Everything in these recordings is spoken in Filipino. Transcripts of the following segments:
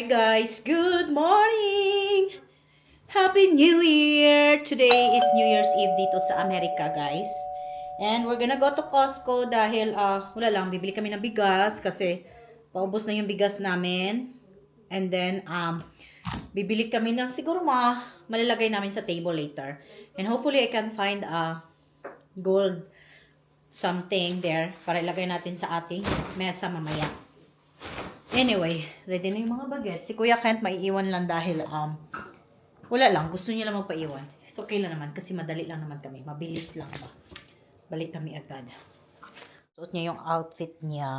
Hi guys, good morning! Happy New Year! Today is New Year's Eve dito sa Amerika guys. And we're gonna go to Costco dahil wala lang, bibili kami ng bigas kasi paubos na yung bigas namin. And then bibili kami ng siguro malalagay namin sa table later. And hopefully I can find gold something there para ilagay natin sa ating mesa mamaya. Anyway, ready na yung mga baget. Si Kuya Kent maiiwan lang dahil wala lang, gusto niya lang magpaiwan. It's okay lang naman kasi madali lang naman kami. Mabilis lang ba. Balik kami agad. Suot niya yung outfit niya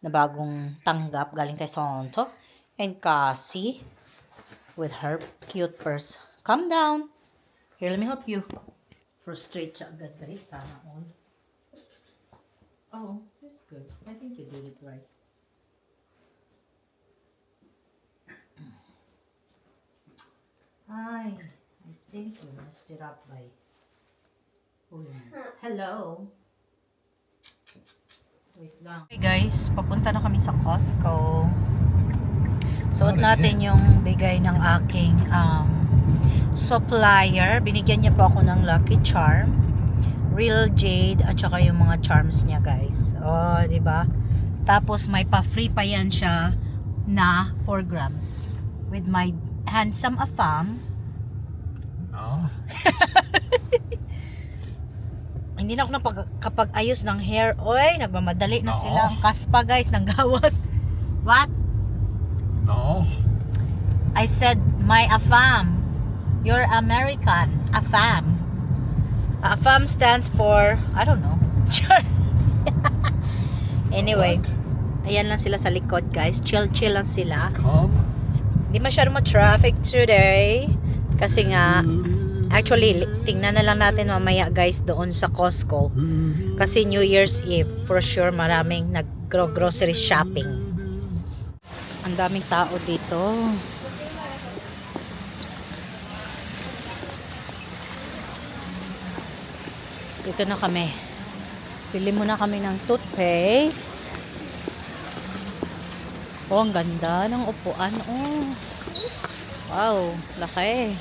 na bagong tanggap galing kay Santo. And Cassie with her cute purse. Calm down. Here, let me help you. Frustrate siya agad guys. Sana all. Oh, that's good. I think you did it right. Hi, I think you messed it up by pulling. Hello. Wait lang. Hey guys, papunta na kami sa Costco. Suot natin yung bigay ng aking supplier. Binigyan niya po ako ng Lucky Charm, Real Jade, at saka yung mga charms niya guys. Oh, di ba? Tapos may pa-free pa yan siya na 4 grams with my handsome afam. Oh. Hindi na ako kapag ayos ng hair. Oy, nagmamadali na No. sila. Kaspa guys, ng gawas. What? No. I said, my afam. You're American. Afam. Afam stands for, I don't know. Anyway, What? ayan lang sila sa likod guys. Chill lang sila. Come. Hindi masyado traffic today. Kasi nga, actually, tingnan na lang natin mamaya guys doon sa Costco. Kasi New Year's Eve, for sure maraming nag-grocery shopping. Ang daming tao dito. Dito na kami. Pili muna kami ng toothpaste. Oh, ang ganda ng upuan. Oh. Wow, laki.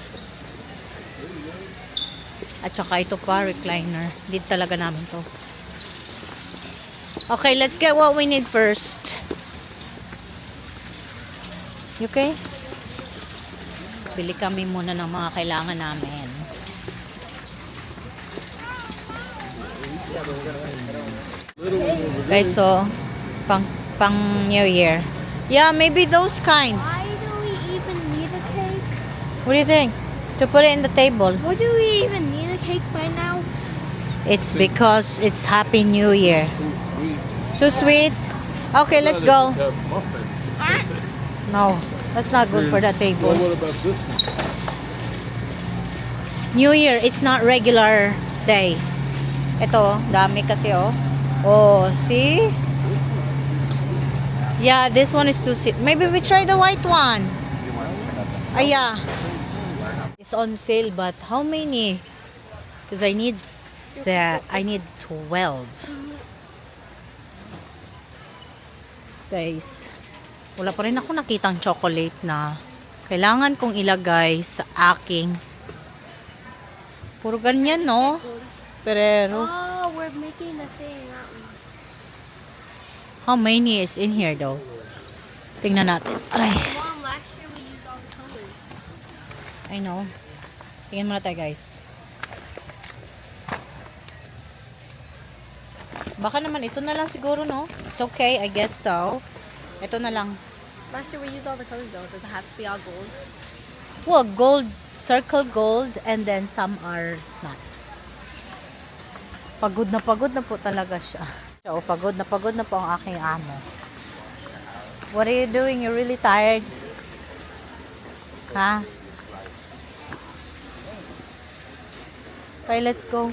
At saka ito pa, recliner. Need talaga namin to. Okay, let's get what we need first. You okay? Bili kami muna ng mga kailangan namin. Guys, so, pang New Year. Yeah, maybe those kind. Why do we even need a cake? What do you think? To put it in the table. Why do we even need a cake by now? It's because it's Happy New Year. Too sweet? Okay, let's go. No, that's not good for the table. What about this one? New Year, it's not regular day. Ito, dami kasi oh. Oh, see? Yeah, this one is too sweet. Maybe we try the white one. Ah, yeah. It's on sale, but how many? Because I need 12. Guys, wala pa rin ako nakitang chocolate na kailangan kong ilagay sa aking. Puro ganyan, no? Pero, Oh, we're making a thing, aren't we? how many is in here though? Tingnan natin. Ay, Mom, last year we used all the colors. I know. Tingnan muna tayo, guys. Baka naman ito na lang siguro, no? It's okay, I guess so. Ito na lang. Last year we used all the colors though. Does it have to be all gold? Well, gold, circle gold, and then some are not. Pagod na po talaga siya. So, pagod na po ang aking amo. What are you doing? You're really tired? Ha? Okay, let's go.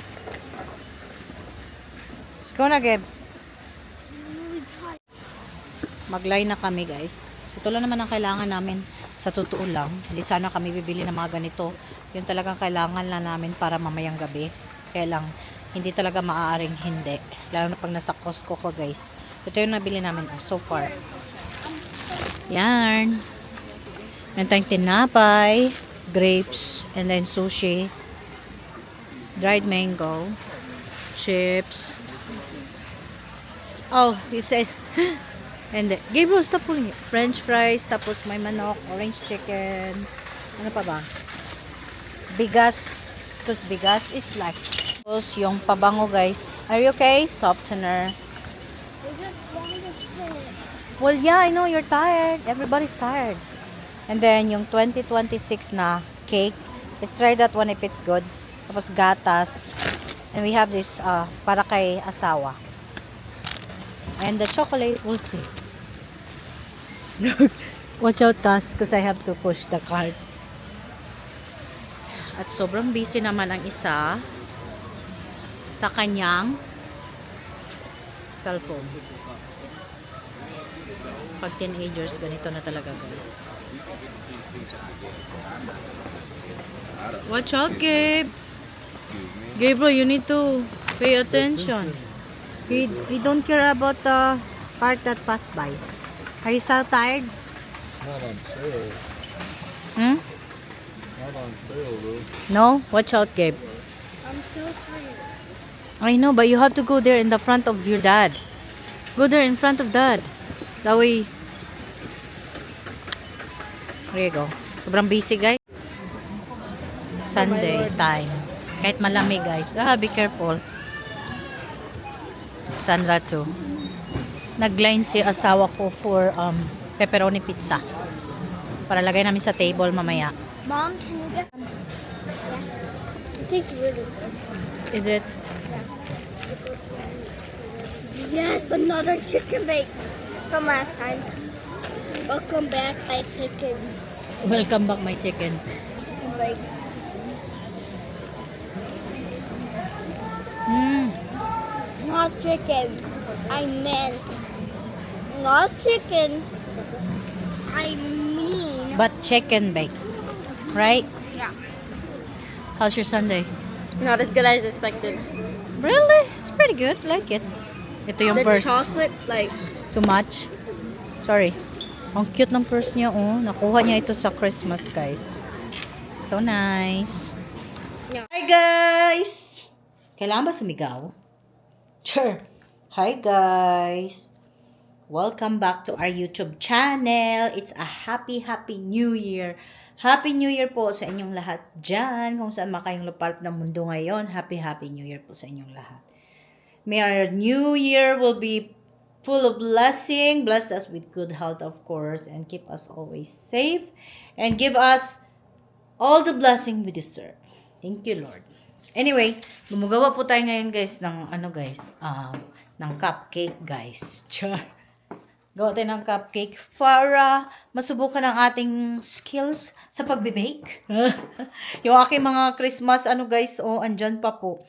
Let's go na, Geb. Mag-line na kami, guys. Ito lang naman ang kailangan namin sa totoo lang. Hindi sana kami bibili ng mga ganito. Yun talagang kailangan lang namin para mamayang gabi. Kaya lang, hindi talaga maaaring hindi. Lalo na pag nasa Costco ko guys. Ito yung nabili namin so far. Yarn. And tayong tinapay, grapes, and then sushi, dried mango, chips. Oh, he said, and Gabriel, stop pulling it. French fries, tapos may manok, orange chicken. Ano pa ba? Bigas, because bigas is like. Tapos yung pabango, guys. Are you okay? Softener. Well, yeah, I know you're tired. Everybody's tired. And then, yung 2026 na cake. Let's try that one if it's good. Tapos gatas. And we have this para kay asawa. And the chocolate, we'll see. Watch out, Tas, because I have to push the cart. At sobrang busy naman ang isa sa kanyang cellphone. Pag teenagers, ganito na talaga, guys. Watch out, Gabe. Gabriel, you need to pay attention. We don't care about the part that passed by. Are you so tired? It's not on sale. Hmm? Not on sale, though. No? Watch out, Gabe. I'm so tired. I know, but you have to go there in the front of your dad. Go there in front of dad. That way. There you go. Sobrang busy, guys. Sunday time. Kahit malamig, guys. Be careful. Sandra too. Nag-line si asawa ko for pepperoni pizza. Para lagay namin sa table mamaya. Mom, can you get? Yeah. It tastes really good. Is it? Yes, another chicken bake from last time. Welcome back, my chickens. Welcome back, my chickens. Like, not chicken. I meant not chicken. I mean. But chicken bake. Right? Yeah. How's your Sunday? Not as good as expected. Really? It's pretty good. Like it. Ito yung purse. chocolate, like. Too much? Sorry. Ang cute ng purse niya, oh. Nakuha niya ito sa Christmas, guys. So nice. Yeah. Hi, guys! Kailangan ba sumigaw? Sure. Hi, guys! Welcome back to our YouTube channel. It's a happy New Year. Happy New Year po sa inyong lahat dyan. Kung saan makayong lupalop ng mundo ngayon, happy New Year po sa inyong lahat. May our New Year will be full of blessing. Bless us with good health, of course, and keep us always safe. And give us all the blessing we deserve. Thank you, Lord. Anyway, gumagawa po tayo ngayon, guys, ng ng cupcake, guys. Char. Gawa tayo ng cupcake para masubukan ang ating skills sa pagbe-bake. Yung aking mga Christmas, guys, andyan pa po.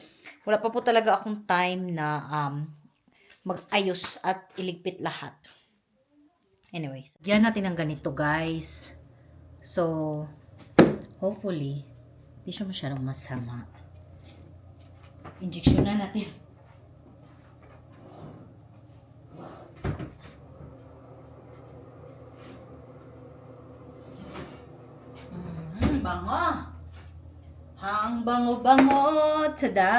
Wala pa po talaga akong time na mag-ayos at iligpit lahat. Anyway, yan natin ng ganito, guys. So, hopefully, hindi siya masyadong masama. Injection na natin. Bango! Ang bango-bango! Tada!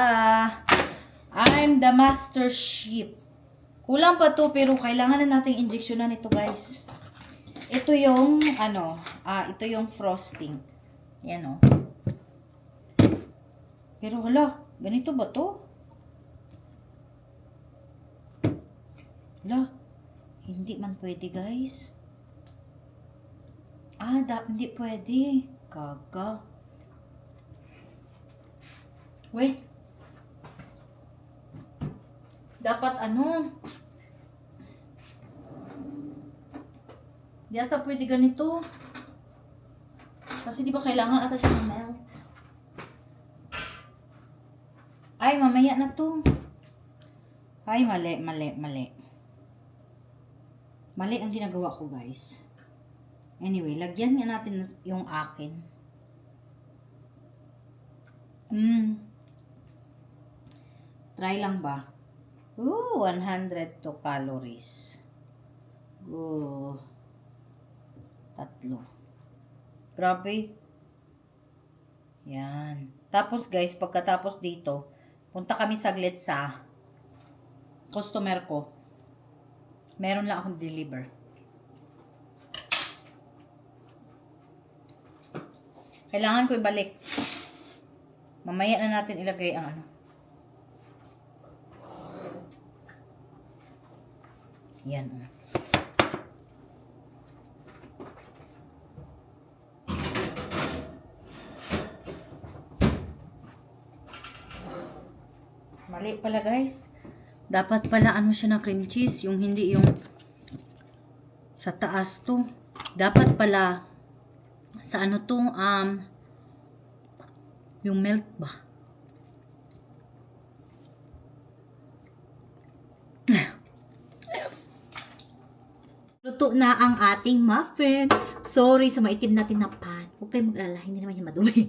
I'm the master chef. Kulang pa to, pero kailangan na nating injeksyonan ito, guys. Ito yung, ito yung frosting. Yan, Pero hala, ganito ba to? Hala, hindi man pwede, guys. Hindi pwede. Gaga. Wait. Dapat Di ata pwede ganito. Kasi di ba kailangan ata siya melt. Ay, mamaya na to. Ay, mali. Mali ang ginagawa ko, guys. Anyway, lagyan nga natin yung akin. Try lang ba? 102 calories. 3. Grabe. Yan. Tapos guys, pagkatapos dito, punta kami saglit sa customer ko. Meron lang akong deliver. Kailangan ko ibalik. Mamaya na natin ilagay ang ano. Yan. Mali pala guys. Dapat pala ano siya na cream cheese. Yung hindi yung sa taas to. Dapat pala sa ano to, yung melt ba? Luto na ang ating muffin. Sorry sa maitim natin na pan. Huwag kayong mag-alala, hindi naman yung madumi.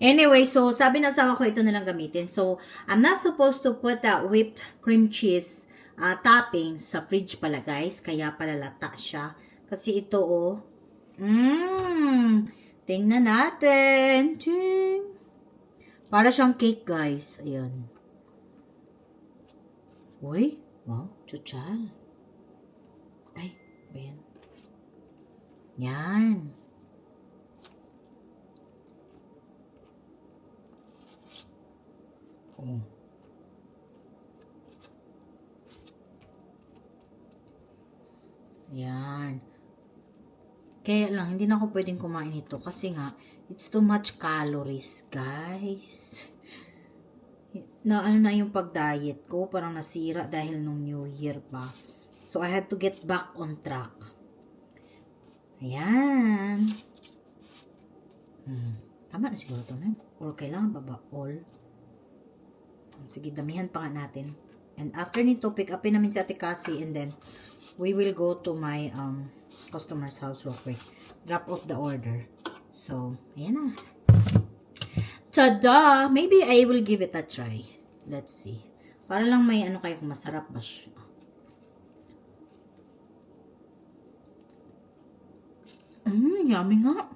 Anyway, so sabi ng asawa ko ito na lang gamitin. So, I'm not supposed to put that whipped cream cheese topping sa fridge pala guys. Kaya pala lata siya. Kasi ito oh. Tingnan natin. Ching. Para siyang cake guys. Ayan. Uy, wow, chuchal. Ay, ayan. Yan. Oh. Yan. Kaya lang, hindi na ako pwedeng kumain ito kasi nga, it's too much calories, guys. Na ano na yung pag-diet ko, parang nasira dahil nung New Year pa. So, I had to get back on track. Ayan. Tama na siguro ito na. Or kailangan pa ba? All. Sige, damihan pa nga natin. And after nito, pick upin namin si Ate Cassie and then we will go to my customer's house real quick. Drop off the order. So, ayan na. Tada! Maybe I will give it a try. Let's see. Para lang may ano kayo kung masarap ba siya. Yummy nga.